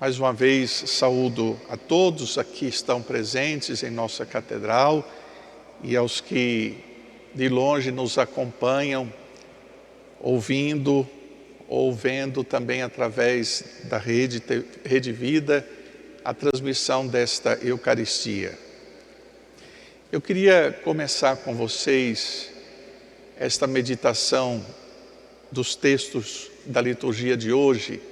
Mais uma vez, saúdo a todos aqui que estão presentes em nossa catedral e aos que de longe nos acompanham, ouvindo ou vendo também através da Rede Vida, a transmissão desta Eucaristia. Eu queria começar com vocês esta meditação dos textos da liturgia de hoje,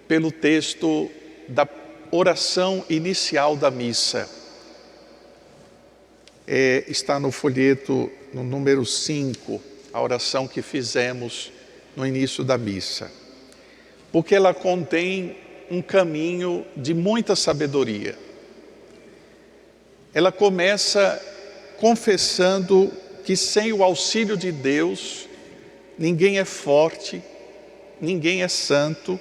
pelo texto da oração inicial da missa. Está no folheto, no número 5, a oração que fizemos no início da missa. Porque ela contém um caminho de muita sabedoria. Ela começa confessando que sem o auxílio de Deus, ninguém é forte, ninguém é santo,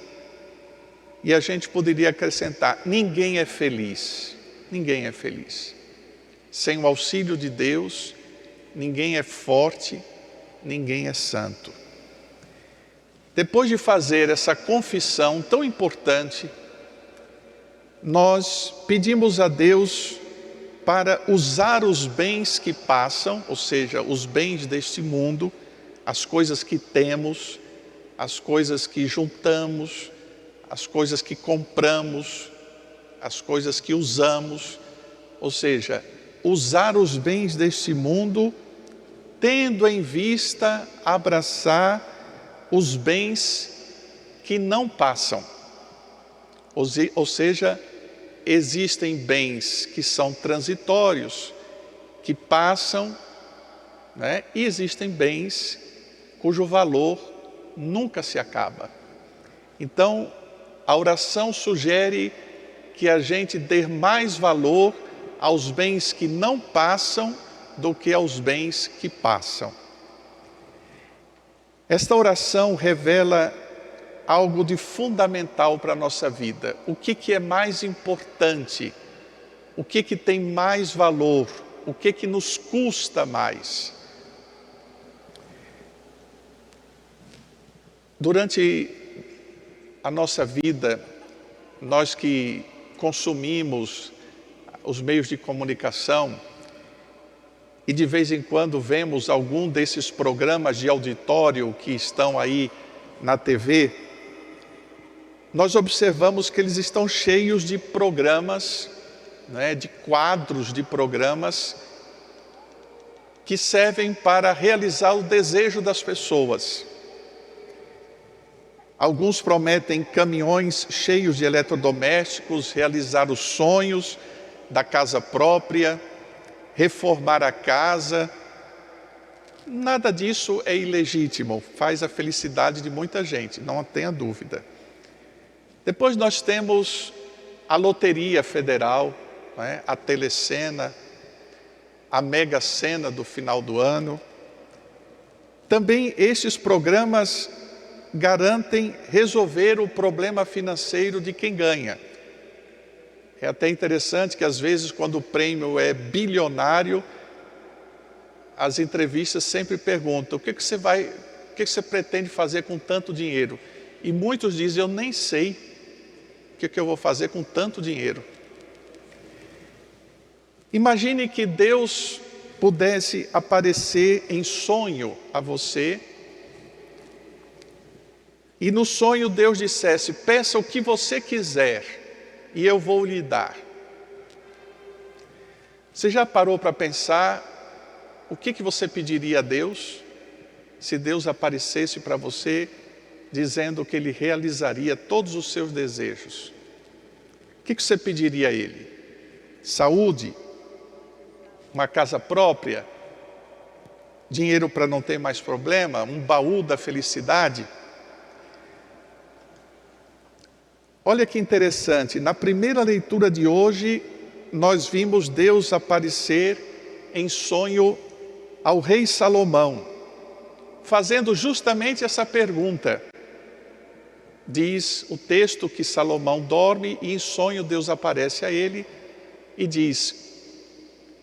e a gente poderia acrescentar, ninguém é feliz, ninguém é feliz. Sem o auxílio de Deus, ninguém é forte, ninguém é santo. Depois de fazer essa confissão tão importante, nós pedimos a Deus para usar os bens que passam, ou seja, os bens deste mundo, as coisas que temos, as coisas que juntamos, as coisas que compramos, as coisas que usamos, ou seja, usar os bens deste mundo, tendo em vista abraçar os bens que não passam. Ou seja, existem bens que são transitórios, que passam, né? E existem bens cujo valor nunca se acaba. Então, a oração sugere que a gente dê mais valor aos bens que não passam do que aos bens que passam. Esta oração revela algo de fundamental para a nossa vida. O que é mais importante? O que tem mais valor? O que nos custa mais? Durante a nossa vida, nós que consumimos os meios de comunicação e de vez em quando vemos algum desses programas de auditório que estão aí na TV, nós observamos que eles estão cheios de programas, né, de quadros de programas que servem para realizar o desejo das pessoas. Alguns prometem caminhões cheios de eletrodomésticos, realizar os sonhos da casa própria, reformar a casa. Nada disso é ilegítimo, faz a felicidade de muita gente, não tenha dúvida. Depois nós temos a Loteria Federal, né, a Telecena, a Mega Sena do final do ano. Também esses programas garantem resolver o problema financeiro de quem ganha. É até interessante que às vezes quando o prêmio é bilionário, as entrevistas sempre perguntam, o que você pretende fazer com tanto dinheiro? E muitos dizem, eu nem sei o que eu vou fazer com tanto dinheiro. Imagine que Deus pudesse aparecer em sonho a você, e no sonho Deus dissesse, peça o que você quiser e eu vou lhe dar. Você já parou para pensar o que você pediria a Deus se Deus aparecesse para você dizendo que Ele realizaria todos os seus desejos? O que você pediria a Ele? Saúde? Uma casa própria? Dinheiro para não ter mais problema? Um baú da felicidade? Olha que interessante, na primeira leitura de hoje, nós vimos Deus aparecer em sonho ao rei Salomão, fazendo justamente essa pergunta. Diz o texto que Salomão dorme e em sonho Deus aparece a ele e diz,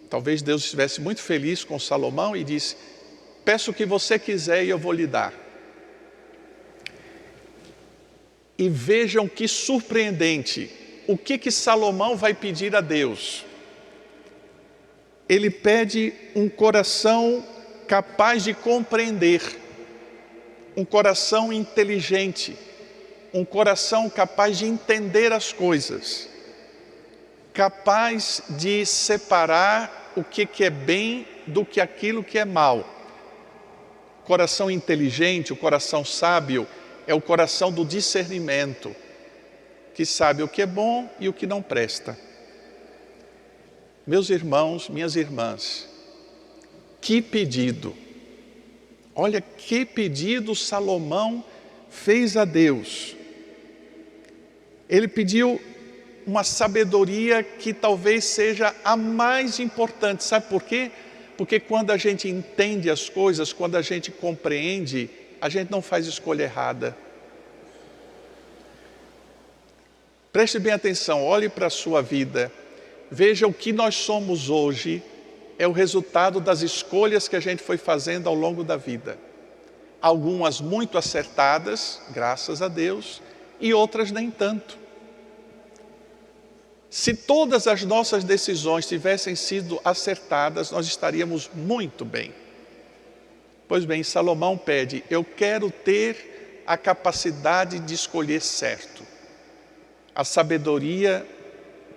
talvez Deus estivesse muito feliz com Salomão e disse, peça o que você quiser e eu vou lhe dar. E vejam que surpreendente, o que Salomão vai pedir a Deus? Ele pede um coração capaz de compreender, um coração inteligente, um coração capaz de entender as coisas, capaz de separar o que é bem do que aquilo que é mal. O coração inteligente, o coração sábio, é o coração do discernimento, que sabe o que é bom e o que não presta. Meus irmãos, minhas irmãs, que pedido! Olha que pedido Salomão fez a Deus. Ele pediu uma sabedoria que talvez seja a mais importante. Sabe por quê? Porque quando a gente entende as coisas, quando a gente compreende, a gente não faz escolha errada. Preste bem atenção, olhe para a sua vida. Veja o que nós somos hoje, é o resultado das escolhas que a gente foi fazendo ao longo da vida. Algumas muito acertadas, graças a Deus, e outras nem tanto. Se todas as nossas decisões tivessem sido acertadas, nós estaríamos muito bem. Pois bem, Salomão pede, eu quero ter a capacidade de escolher certo, a sabedoria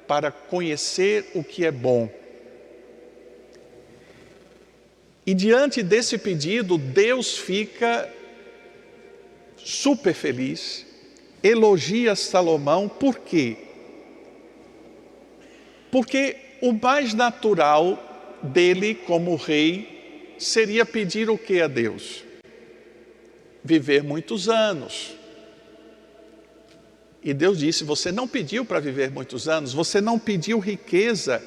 para conhecer o que é bom. E diante desse pedido, Deus fica super feliz, elogia Salomão, por quê? Porque o mais natural dele como rei seria pedir o que a Deus? Viver muitos anos. E Deus disse, você não pediu para viver muitos anos, você não pediu riqueza,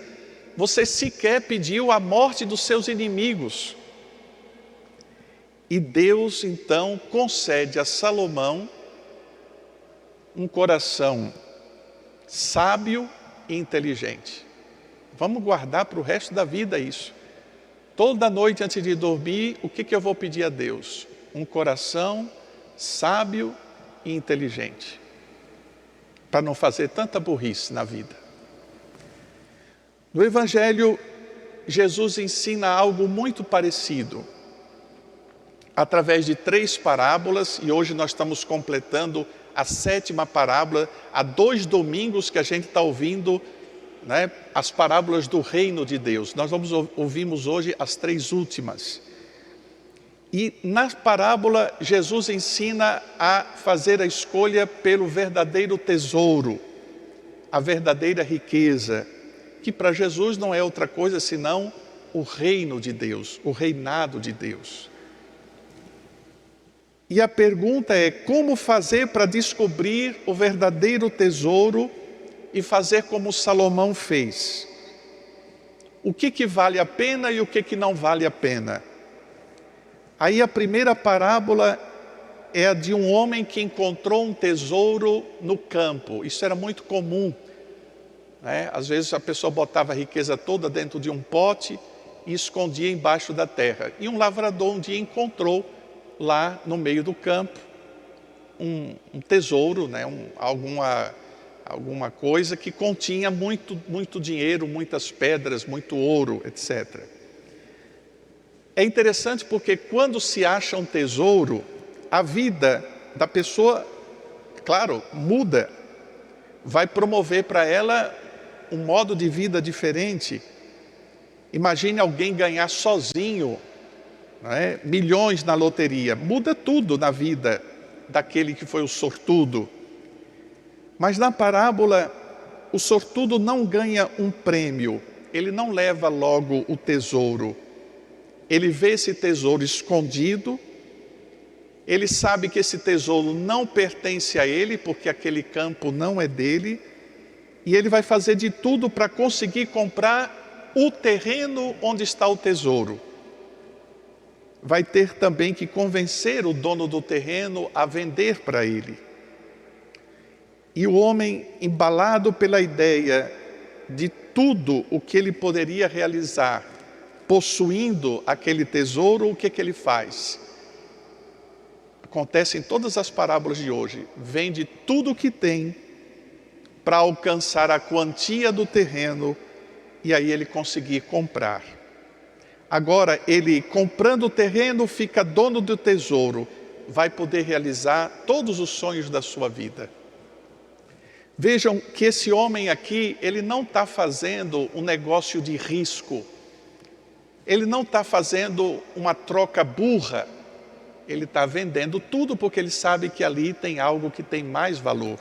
você sequer pediu a morte dos seus inimigos. E Deus então concede a Salomão um coração sábio e inteligente. Vamos guardar para o resto da vida isso. Toda noite antes de dormir, o que eu vou pedir a Deus? Um coração sábio e inteligente, para não fazer tanta burrice na vida. No Evangelho, Jesus ensina algo muito parecido, através de 3 parábolas, e hoje nós estamos completando a 7ª parábola, há 2 domingos que a gente está ouvindo, né, as parábolas do reino de Deus. Nós ouvimos hoje as 3 últimas. E na parábola, Jesus ensina a fazer a escolha pelo verdadeiro tesouro, a verdadeira riqueza, que para Jesus não é outra coisa senão o reino de Deus, o reinado de Deus. E a pergunta é, como fazer para descobrir o verdadeiro tesouro e fazer como Salomão fez? O que vale a pena e o que não vale a pena? Aí a primeira parábola é a de um homem que encontrou um tesouro no campo. Isso era muito comum, né? Às vezes a pessoa botava a riqueza toda dentro de um pote e escondia embaixo da terra. E um lavrador um dia encontrou lá no meio do campo um tesouro, né? Alguma coisa que continha muito dinheiro, muitas pedras, muito ouro, etc. É interessante porque quando se acha um tesouro, a vida da pessoa, claro, muda. Vai promover para ela um modo de vida diferente. Imagine alguém ganhar sozinho, né, milhões na loteria. Muda tudo na vida daquele que foi o sortudo. Mas na parábola, o sortudo não ganha um prêmio. Ele não leva logo o tesouro. Ele vê esse tesouro escondido, ele sabe que esse tesouro não pertence a ele, porque aquele campo não é dele, e ele vai fazer de tudo para conseguir comprar o terreno onde está o tesouro. Vai ter também que convencer o dono do terreno a vender para ele. E o homem, embalado pela ideia de tudo o que ele poderia realizar, possuindo aquele tesouro, o que ele faz? Acontece em todas as parábolas de hoje. Vende tudo o que tem para alcançar a quantia do terreno e aí ele conseguir comprar. Agora, ele comprando o terreno, fica dono do tesouro, vai poder realizar todos os sonhos da sua vida. Vejam que esse homem aqui, ele não está fazendo um negócio de risco. Ele não está fazendo uma troca burra. Ele está vendendo tudo porque ele sabe que ali tem algo que tem mais valor.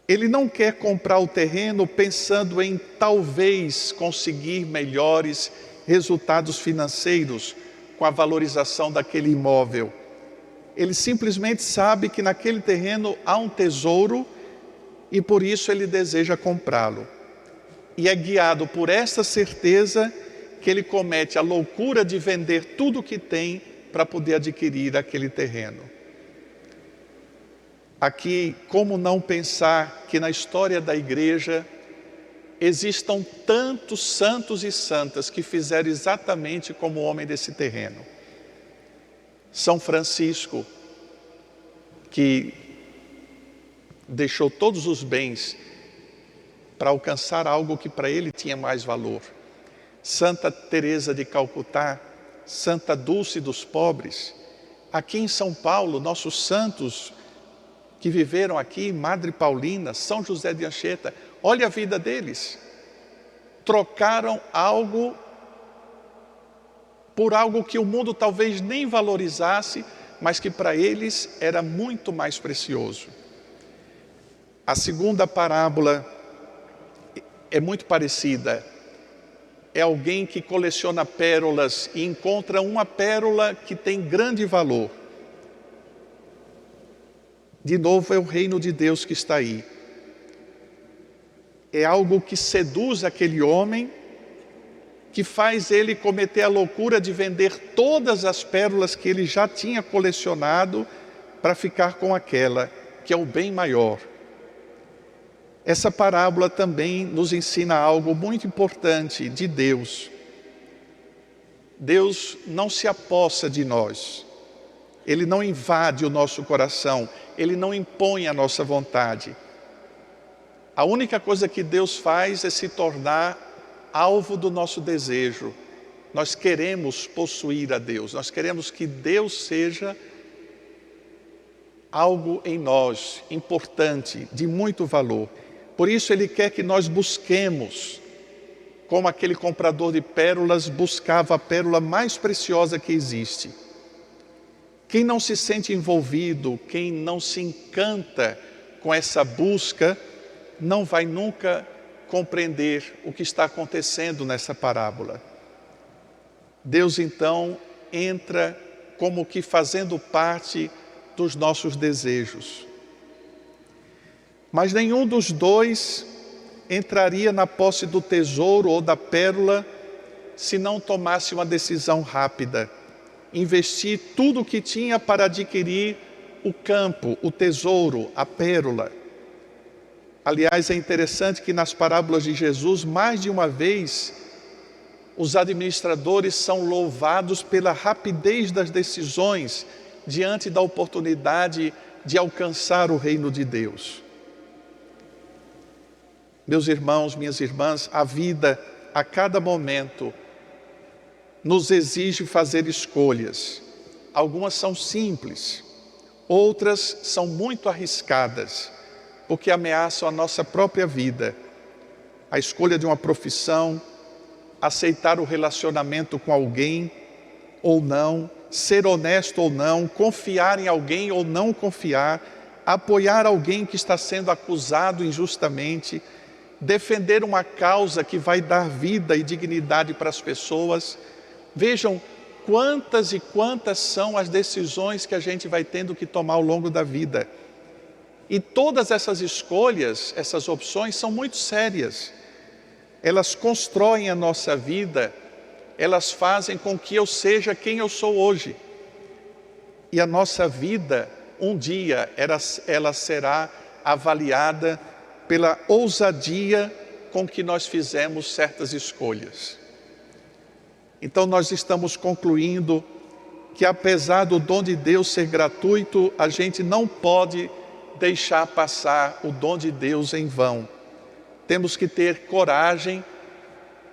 Ele não quer comprar o terreno pensando em talvez conseguir melhores resultados financeiros com a valorização daquele imóvel. Ele simplesmente sabe que naquele terreno há um tesouro e por isso ele deseja comprá-lo. E é guiado por essa certeza que ele comete a loucura de vender tudo o que tem para poder adquirir aquele terreno. Aqui, como não pensar que na história da igreja existam tantos santos e santas que fizeram exatamente como o homem desse terreno. São Francisco, que deixou todos os bens para alcançar algo que para ele tinha mais valor. Santa Teresa de Calcutá, Santa Dulce dos pobres. Aqui em São Paulo, nossos santos que viveram aqui, Madre Paulina, São José de Anchieta, olha a vida deles. Trocaram algo por algo que o mundo talvez nem valorizasse, mas que para eles era muito mais precioso. A segunda parábola é muito parecida. É alguém que coleciona pérolas e encontra uma pérola que tem grande valor. De novo é o reino de Deus que está aí. É algo que seduz aquele homem, que faz ele cometer a loucura de vender todas as pérolas que ele já tinha colecionado para ficar com aquela, que é o bem maior. Essa parábola também nos ensina algo muito importante de Deus. Deus não se apossa de nós. Ele não invade o nosso coração, Ele não impõe a nossa vontade. A única coisa que Deus faz é se tornar alvo do nosso desejo. Nós queremos possuir a Deus, nós queremos que Deus seja algo em nós, importante, de muito valor. Por isso Ele quer que nós busquemos, como aquele comprador de pérolas buscava a pérola mais preciosa que existe. Quem não se sente envolvido, quem não se encanta com essa busca, não vai nunca compreender o que está acontecendo nessa parábola. Deus então entra como que fazendo parte dos nossos desejos. Mas nenhum dos dois entraria na posse do tesouro ou da pérola se não tomasse uma decisão rápida. Investir tudo o que tinha para adquirir o campo, o tesouro, a pérola. Aliás, é interessante que nas parábolas de Jesus, mais de uma vez, os administradores são louvados pela rapidez das decisões diante da oportunidade de alcançar o reino de Deus. Meus irmãos, minhas irmãs, a vida, a cada momento, nos exige fazer escolhas. Algumas são simples, outras são muito arriscadas, porque ameaçam a nossa própria vida. A escolha de uma profissão, aceitar o relacionamento com alguém ou não, ser honesto ou não, confiar em alguém ou não confiar, apoiar alguém que está sendo acusado injustamente, defender uma causa que vai dar vida e dignidade para as pessoas. Vejam quantas e quantas são as decisões que a gente vai tendo que tomar ao longo da vida. E todas essas escolhas, essas opções são muito sérias. Elas constroem a nossa vida, elas fazem com que eu seja quem eu sou hoje. E a nossa vida, um dia, ela será avaliada pela ousadia com que nós fizemos certas escolhas. Então nós estamos concluindo que apesar do dom de Deus ser gratuito, a gente não pode deixar passar o dom de Deus em vão. Temos que ter coragem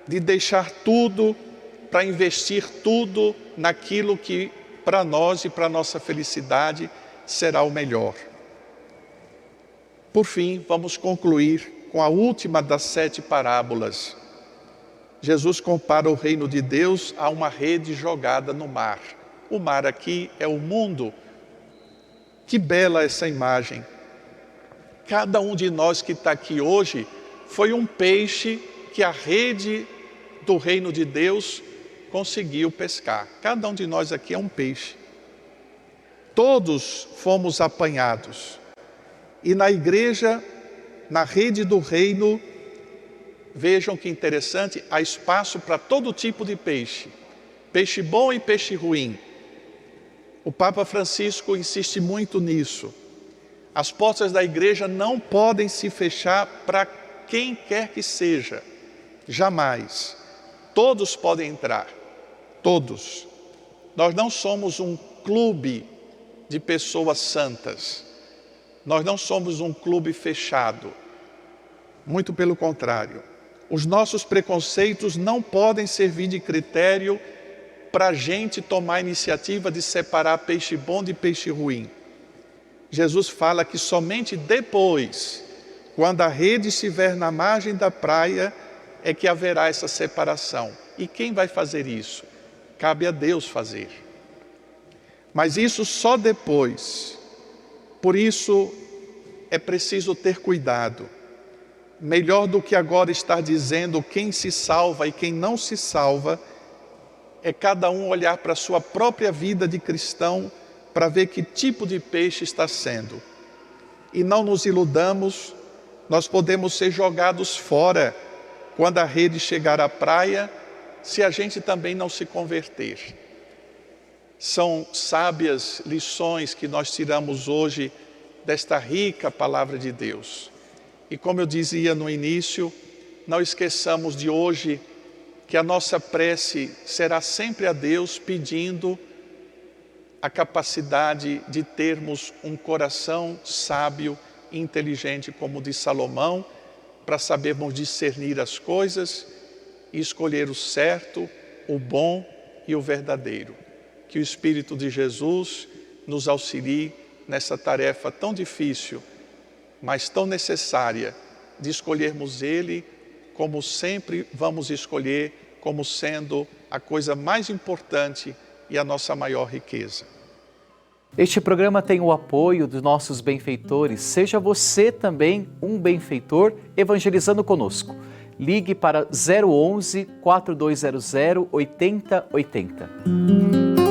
de deixar tudo para investir tudo naquilo que para nós e para a nossa felicidade será o melhor. Por fim, vamos concluir com a última das 7 parábolas. Jesus compara o reino de Deus a uma rede jogada no mar. O mar aqui é o mundo. Que bela essa imagem. Cada um de nós que está aqui hoje foi um peixe que a rede do reino de Deus conseguiu pescar. Cada um de nós aqui é um peixe. Todos fomos apanhados. E na igreja, na rede do reino, vejam que interessante, há espaço para todo tipo de peixe. Peixe bom e peixe ruim. O Papa Francisco insiste muito nisso. As portas da igreja não podem se fechar para quem quer que seja. Jamais. Todos podem entrar. Todos. Nós não somos um clube de pessoas santas. Nós não somos um clube fechado. Muito pelo contrário. Os nossos preconceitos não podem servir de critério para a gente tomar a iniciativa de separar peixe bom de peixe ruim. Jesus fala que somente depois, quando a rede estiver na margem da praia, é que haverá essa separação. E quem vai fazer isso? Cabe a Deus fazer. Mas isso só depois. Por isso, é preciso ter cuidado. Melhor do que agora estar dizendo quem se salva e quem não se salva, é cada um olhar para a sua própria vida de cristão para ver que tipo de peixe está sendo. E não nos iludamos, nós podemos ser jogados fora quando a rede chegar à praia, se a gente também não se converter. São sábias lições que nós tiramos hoje desta rica palavra de Deus. E como eu dizia no início, não esqueçamos de hoje que a nossa prece será sempre a Deus pedindo a capacidade de termos um coração sábio e inteligente como o de Salomão, para sabermos discernir as coisas e escolher o certo, o bom e o verdadeiro. Que o Espírito de Jesus nos auxilie nessa tarefa tão difícil, mas tão necessária, de escolhermos Ele como sempre vamos escolher, como sendo a coisa mais importante e a nossa maior riqueza. Este programa tem o apoio dos nossos benfeitores. Seja você também um benfeitor evangelizando conosco. Ligue para 011 4200 8080.